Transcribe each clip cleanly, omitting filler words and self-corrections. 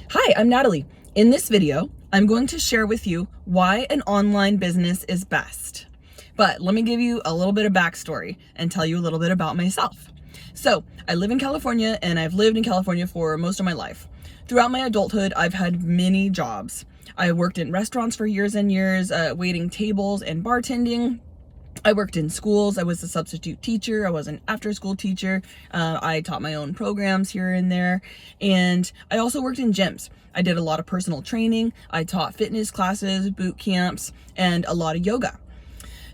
Hi, I'm Natalie. In this video, I'm going to share with you why an online business is best. But let me give you a little bit of backstory and tell you a little bit about myself. So, I live in California and I've lived in California for most of my life. Throughout my adulthood, I've had many jobs. I worked in restaurants for years and years, waiting tables and bartending. I worked in schools. I was a substitute teacher. I was an after-school teacher. I taught my own programs here and there. And I also worked in gyms. I did a lot of personal training. I taught fitness classes, boot camps, and a lot of yoga.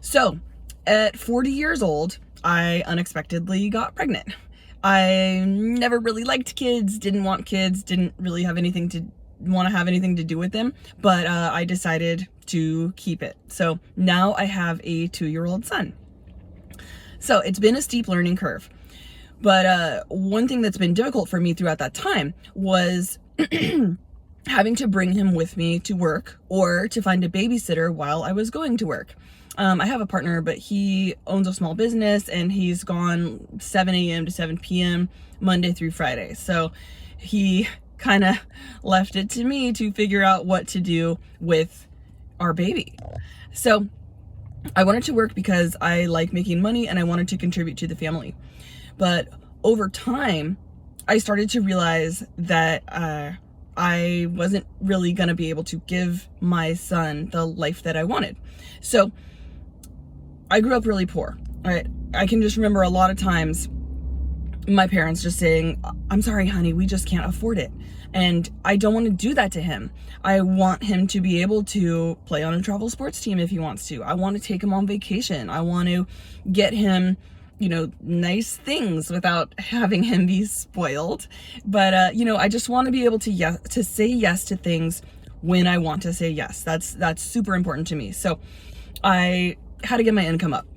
So at 40 years old, I unexpectedly got pregnant. I never really liked kids, didn't want kids, didn't really have anything to do with them, but I decided to keep it. So now I have a 2-year-old son. So it's been a steep learning curve. But one thing that's been difficult for me throughout that time was having to bring him with me to work or to find a babysitter while I was going to work. I have a partner, but he owns a small business and he's gone 7 a.m. to 7 p.m. Monday through Friday. So he kind of left it to me to figure out what to do with our baby. So I wanted to work because I like making money and I wanted to contribute to the family. But over time, I started to realize that I wasn't really going to be able to give my son the life that I wanted. So I grew up really poor. Right? I can just remember a lot of times my parents just saying, "I'm sorry, honey, we just can't afford it." And I don't want to do that to him. I want him to be able to play on a travel sports team if he wants to. I want to take him on vacation. I want to get him, nice things without having him be spoiled. But, I just want to be able to say yes to things when I want to say yes. That's super important to me. So I had to get my income up.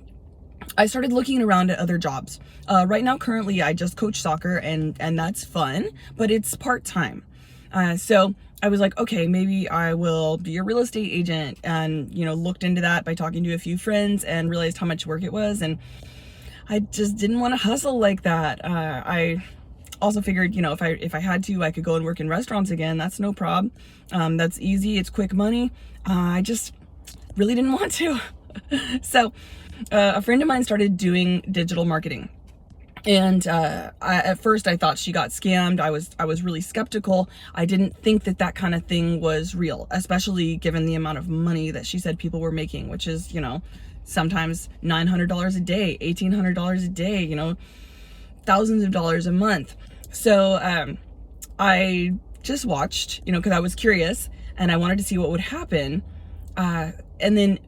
I started looking around at other jobs. Right now, currently, I just coach soccer and that's fun, but it's part-time. So I was like, okay, maybe I will be a real estate agent, and, looked into that by talking to a few friends and realized how much work it was. And I just didn't want to hustle like that. I also figured, if I had to, I could go and work in restaurants again. That's no problem. That's easy. It's quick money. I just really didn't want to. So a friend of mine started doing digital marketing. And at first I thought she got scammed. I was really skeptical. I didn't think that kind of thing was real, especially given the amount of money that she said people were making, which is, sometimes $900 a day, $1,800 a day, thousands of dollars a month. So I just watched, because I was curious and I wanted to see what would happen. And then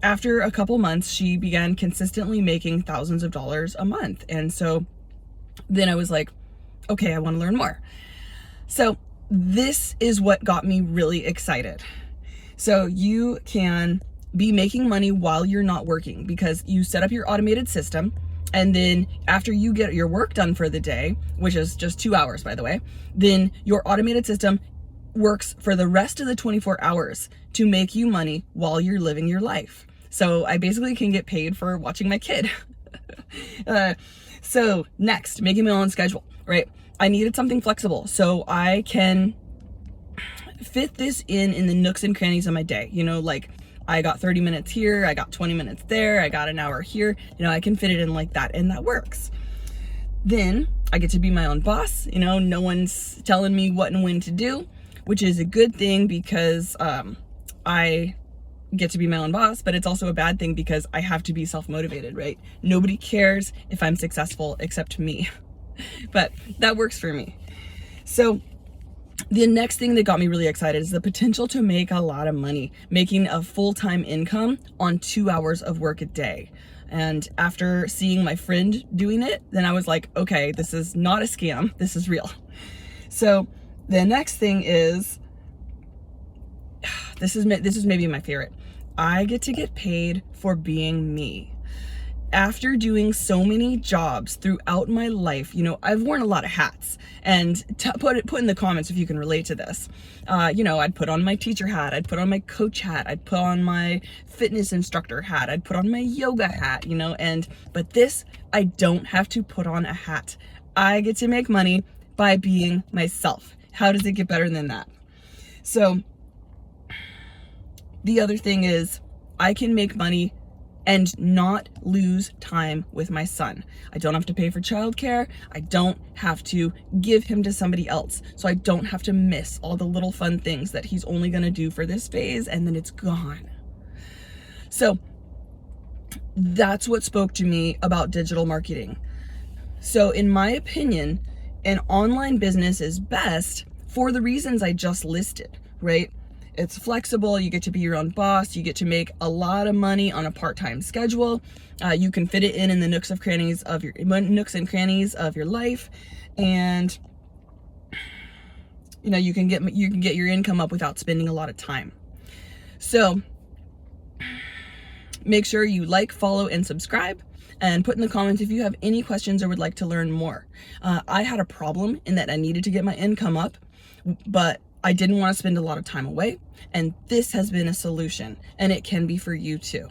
after a couple months, she began consistently making thousands of dollars a month. And so then I was like, okay, I want to learn more. So this is what got me really excited. So you can be making money while you're not working, because you set up your automated system. And then after you get your work done for the day, which is just 2 hours, by the way, then your automated system works for the rest of the 24 hours to make you money while you're living your life. So I basically can get paid for watching my kid. So next, making my own schedule, right? I needed something flexible so I can fit this in the nooks and crannies of my day. Like I got 30 minutes here, I got 20 minutes there, I got an hour here. I can fit it in like that, and that works. Then I get to be my own boss. No one's telling me what and when to do, which is a good thing because I get to be my own boss, but it's also a bad thing because I have to be self-motivated, right? Nobody cares if I'm successful except me, but that works for me. So the next thing that got me really excited is the potential to make a lot of money, making a full-time income on 2 hours of work a day. And after seeing my friend doing it, then I was like, okay, this is not a scam, this is real. So the next thing is, this is maybe my favorite. I get to get paid for being me. After doing so many jobs throughout my life, I've worn a lot of hats, and put in the comments if you can relate to this. I'd put on my teacher hat, I'd put on my coach hat, I'd put on my fitness instructor hat, I'd put on my yoga hat, but this, I don't have to put on a hat. I get to make money by being myself. How does it get better than that? So the other thing is I can make money and not lose time with my son. I don't have to pay for childcare. I don't have to give him to somebody else. So I don't have to miss all the little fun things that he's only gonna do for this phase and then it's gone. So that's what spoke to me about digital marketing. So in my opinion, an online business is best for the reasons I just listed, right? It's flexible, you get to be your own boss, you get to make a lot of money on a part-time schedule. You can fit it in the nooks and crannies of your life, and you can get your income up without spending a lot of time. So make sure you like, follow, and subscribe, and put in the comments if you have any questions or would like to learn more. I had a problem in that I needed to get my income up, but I didn't want to spend a lot of time away, and this has been a solution, and it can be for you too.